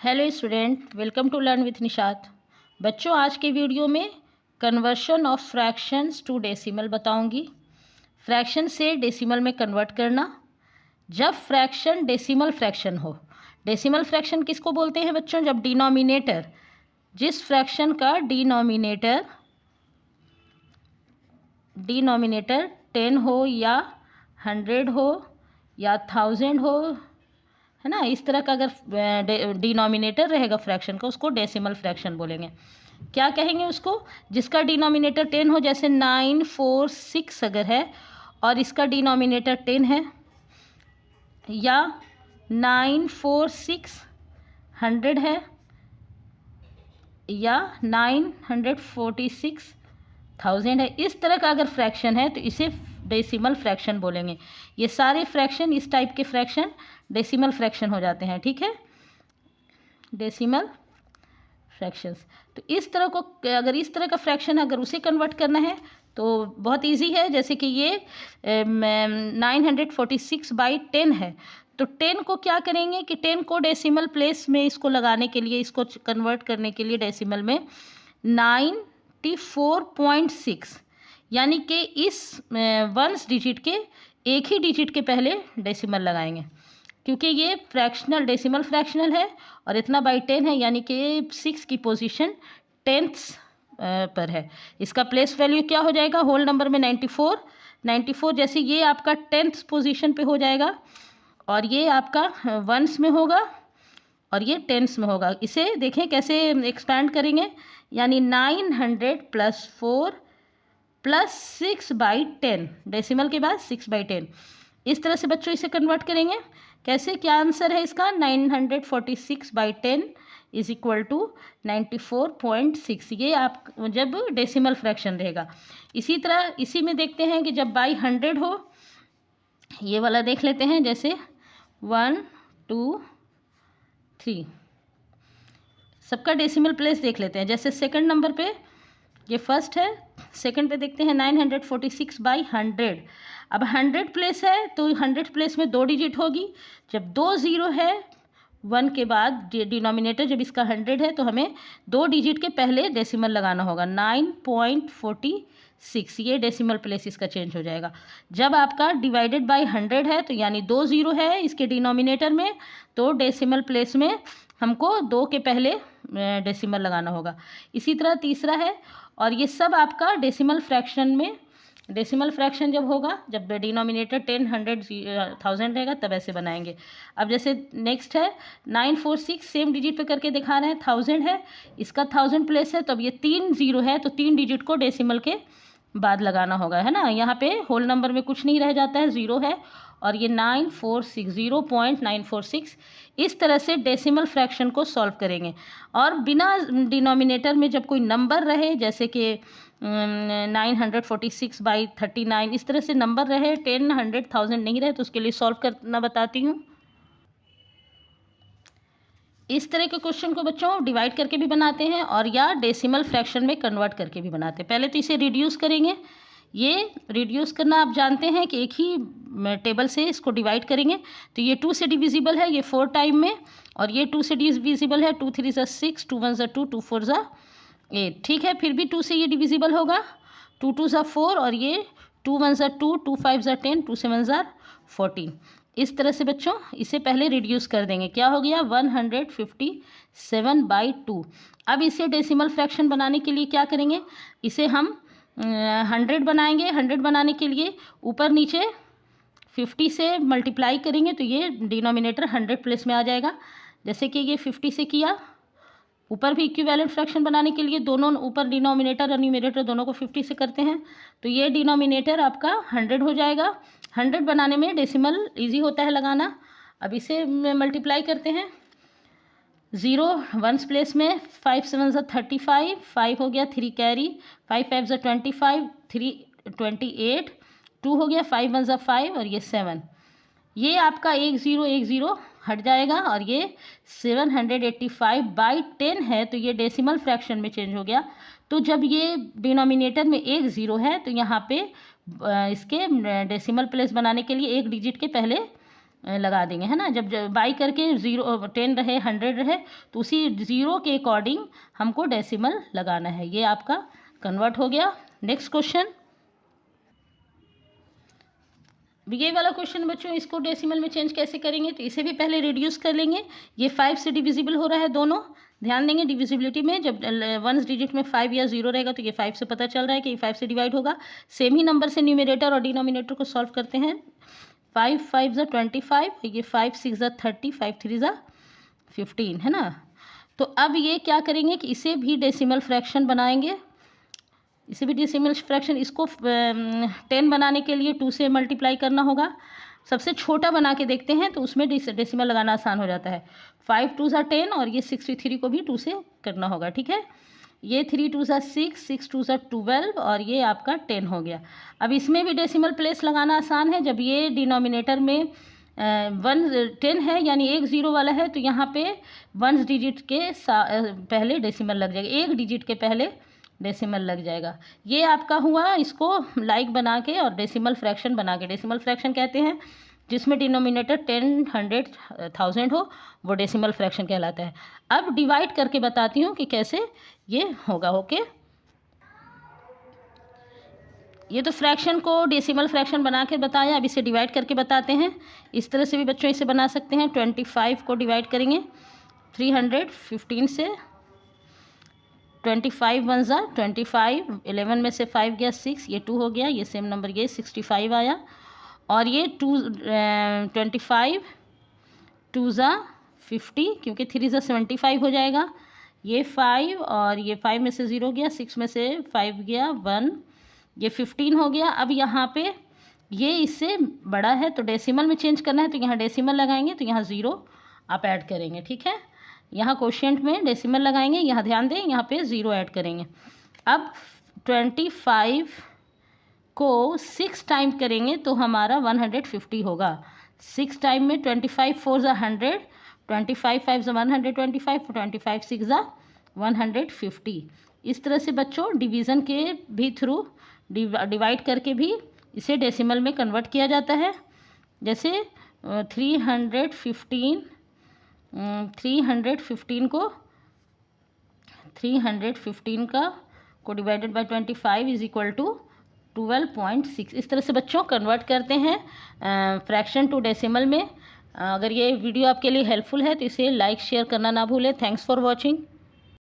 Hello student, welcome to learn with Nishat. बच्चों, आज के वीडियो में conversion of fractions to decimal बताऊंगी। फ्रैक्शन से डेसिमल में कन्वर्ट करना जब फ्रैक्शन डेसिमल फ्रैक्शन हो। डेसिमल फ्रैक्शन किसको बोलते हैं बच्चों? जब डिनोमिनेटर, जिस फ्रैक्शन का डिनोमिनेटर 10 हो या 100 हो या 1000 हो, है ना, इस तरह का अगर डिनोमिनेटर रहेगा फ्रैक्शन का, उसको डेसिमल फ्रैक्शन बोलेंगे। क्या कहेंगे उसको? जिसका डिनोमिनेटर 10 हो, जैसे 946 अगर है और इसका डिनोमिनेटर 10 है, या 946 100 है, या 946 1000 है। इस तरह का अगर फ्रैक्शन है तो इसे डेसिमल फ्रैक्शन बोलेंगे। ये सारे फ्रैक्शन, इस टाइप के फ्रैक्शन डेसिमल फ्रैक्शन हो जाते हैं। ठीक है, डेसिमल फ्रैक्शंस। तो इस तरह को, अगर इस तरह का फ्रैक्शन अगर उसे कन्वर्ट करना है तो बहुत इजी है। जैसे कि ये 946/10 है, तो 10 को क्या करेंगे कि 10 को डेसिमल प्लेस में इसको लगाने के लिए, इसको कन्वर्ट करने के लिए डेसिमल में 94.6, यानी कि इस वंस डिजिट के एक ही डिजिट के पहले डेसिमल लगाएंगे, क्योंकि ये फ्रैक्शनल डेसिमल फ्रैक्शनल है और इतना बाई 10 है, यानी कि 6 की पोजीशन 10th पर है। इसका प्लेस वैल्यू क्या हो जाएगा? होल नंबर में 94, जैसे ये आपका 10th पोजीशन पे हो जाएगा और ये आपका वंस में होगा और ये टेंस में होगा। इसे देखें कैसे एक्सपैंड करेंगे, यानी 900 + 4 + 6/10, डेसिमल के बाद 6/10। इस तरह से बच्चों इसे कन्वर्ट करेंगे। कैसे? क्या आंसर है इसका? 946/10 इज इक्वल टू 94.6। ये आप जब डेसिमल फ्रैक्शन रहेगा। इसी तरह इसी में देखते हैं कि जब बाई 100 हो, ये वाला देख लेते हैं। जैसे 1 2 3, सबका डेसिमल प्लेस देख लेते हैं। जैसे सेकंड नंबर पे ये फर्स्ट है, सेकंड पे देखते हैं 946/100। अब 100 प्लेस है तो 100 प्लेस में 2 डिजिट होगी। जब 2 0 है 1 के बाद, डिनोमिनेटर जब इसका 100 है तो हमें 2 डिजिट के पहले डेसिमल लगाना होगा। 9.46, ये डेसिमल प्लेस इसका चेंज हो जाएगा। जब आपका डिवाइडेड बाय 100 है, तो यानी 2 0 है इसके डिनोमिनेटर में, तो डेसिमल प्लेस में हमको 2 के पहले डेसिमल लगाना होगा। इसी तरह तीसरा है, और ये सब आपका डेसिमल फ्रैक्शन में, डेसिमल फ्रैक्शन जब होगा, जब डिनोमिनेटर 10 100 1000 रहेगा, तब ऐसे बनाएंगे। अब जैसे नेक्स्ट है 946, सेम डिजिट पे करके दिखा रहे हैं। 1000 है, इसका 1000 प्लेस है, तो अब ये 3 0 है, तो 3 डिजिट को डेसिमल के बाद लगाना होगा, है ना। यहाँ पे होल नंबर में कुछ नहीं रह जाता है, 0 है, और ये 946 0.946। इस तरह से डेसिमल फ्रैक्शन को सॉल्व करेंगे। और बिना डिनोमिनेटर में जब कोई नंबर रहे, जैसे कि 946/39, इस तरह से नंबर रहे, 10 100 1000 नहीं रहे, तो उसके लिए सॉल्व करना बताती हूँ। इस तरह के क्वेश्चन को बच्चों डिवाइड करके भी बनाते हैं और या डेसिमल फ्रैक्शन में कन्वर्ट करके भी बनाते हैं। पहले तो इसे रिड्यूस करेंगे। ये रिड्यूस करना आप जानते हैं कि एक ही टेबल से इसको डिवाइड करेंगे, तो ये 2 से डिविजिबल है, ये 4 टाइम में, और ये 2 से डिविजिबल है। 2 3 6, 2 1 2, 2 4 8। ठीक है, फिर भी 2 से ये डिविजिबल होगा। 2 2 4, और ये 2 1 2, 2 5 10, 2 7 14। इस तरह से बच्चों इसे पहले रिड्यूस कर देंगे। क्या हो गया? 157/2। अब इसे डेसिमल फ्रैक्शन बनाने के लिए क्या करेंगे? इसे हम 100 बनाएंगे। 100 बनाने के लिए ऊपर नीचे 50 से मल्टीप्लाई करेंगे, तो ये डिनोमिनेटर 100 प्लेस में आ जाएगा। जैसे कि ये 50 से किया, ऊपर भी इक्विवेलेंट फ्रैक्शन बनाने के लिए दोनों ऊपर डिनोमिनेटर और न्यूमरेटर दोनों को 50 से करते हैं, तो ये डिनोमिनेटर आपका 100 हो जाएगा। 100 बनाने में डेसिमल इजी होता है लगाना। अब इसे मल्टीप्लाई करते हैं। 0 वंस प्लेस में, 5 7 35, 5 हो गया, 3 कैरी, 5 5 25, 3 28, 2 हो गया, 5 1 5, और ये 7। ये आपका 1 0 1 0 हट जाएगा, और ये 785/10 है, तो ये डेसिमल फ्रैक्शन में चेंज हो गया। तो जब ये डिनोमिनेटर में 1 0 है, तो यहाँ पे इसके डेसिमल प्लेस बनाने के लिए एक डिजिट के पहले लगा देंगे, है ना। जब बाई करके 0 10 रहे 100 रहे तो उसी 0 के अकॉर्डिंग हमको डेसिमल लगाना है। ये आपका कन्वर्ट हो गया। नेक्स्ट क्वेश्चन, ये वाला क्वेश्चन बच्चों, इसको डेसिमल में चेंज कैसे करेंगे, तो इसे भी पहले रिड्यूस कर लेंगे। ये 5 से डिविजिबल हो रहा है दोनों, ध्यान देंगे डिविजिबिलिटी में। जब वंस डिजिट में 5 या 0 रहेगा तो ये 5 से पता चल रहा है कि ये 5 से डिवाइड होगा। सेम ही नंबर से न्यूमरेटर और डिनोमिनेटर को सॉल्व करते हैं। 5 5 ज़ा 25, ये 5 6 ज़ा 30, 5 3 ज़ा 15, है ना। तो अब ये क्या करेंगे कि इसे भी डेसिमल फ्रैक्शन बनाएंगे। इसे भी डेसिमल फ्रैक्शन, इसको 10 बनाने के लिए 2 से मल्टीप्लाई करना होगा। सबसे छोटा बना के देखते हैं तो उसमें डेसिमल लगाना आसान हो जाता है। 5 2 ज़ा 10 और ये 63 को भी 2 से करना होगा, ठीक है। ये 3 2 ज़ा 6, 6 2 ज़ा 12 और ये आपका 10 हो गया। अब इसमें भी डेसिमल प्लेस लगाना आसान है। जब ये डिनोमिनेटर में 10 है यानी 1 0 वाला है तो यहाँ पे 1 डिजिट के पहले डेसिमल लग जाएगा, 1 डिजिट के पहले डेसिमल लग जाएगा। ये आपका हुआ, इसको लाइक बना के और डेसिमल फ्रैक्शन बना के। डेसिमल फ्रैक्शन कहते हैं जिसमें डिनोमिनेटर 10 100 1000 हो, वो डेसिमल फ्रैक्शन कहलाता है। अब डिवाइड करके बताती हूँ कि कैसे ये होगा। ओके, ये तो फ्रैक्शन को डेसिमल फ्रैक्शन बना के बताया, अब इसे डिवाइड करके बताते हैं। इस तरह से भी बच्चों इसे बना सकते हैं। 25 को डिवाइड करेंगे 315 से। 25 1 ज़ा 25, 11 में से 5 गया 6, ये 2 हो गया, ये सेम नंबर ये 65 आया। और ये 25 2 ज़ा 50, क्योंकि 3 ज़ा 75 हो जाएगा। ये 5 और ये 5 में से 0 गया, 6 में से 5 गया 1, ये 15 हो गया। अब यहाँ पे ये इससे बड़ा है तो डेसिमल में चेंज करना है, तो यहाँ डेसिमल लगाएंगे तो यहाँ 0 आप ऐड करेंगे, ठीक है। यहाँ क्वोशिएंट में डेसिमल लगाएंगे, यहाँ ध्यान दें यहाँ पे 0 ऐड करेंगे। अब 25 को 6 टाइम करेंगे तो हमारा 150 होगा। 6 टाइम में 25 4 ज़ा 100, 25 5 ज़ा 125, 25 6 ज़ा 150। इस तरह से बच्चों डिवीज़न के भी थ्रू डिवाइड करके भी इसे डेसिमल में कन्वर्ट किया जाता है। जैसे 315 को divided by 25 is equal to 12.6। इस तरह से बच्चों कन्वर्ट करते हैं फ्रैक्शन टू डेसिमल में। अगर ये वीडियो आपके लिए हेल्पफुल है तो इसे लाइक शेयर करना ना भूलें। Thanks for watching.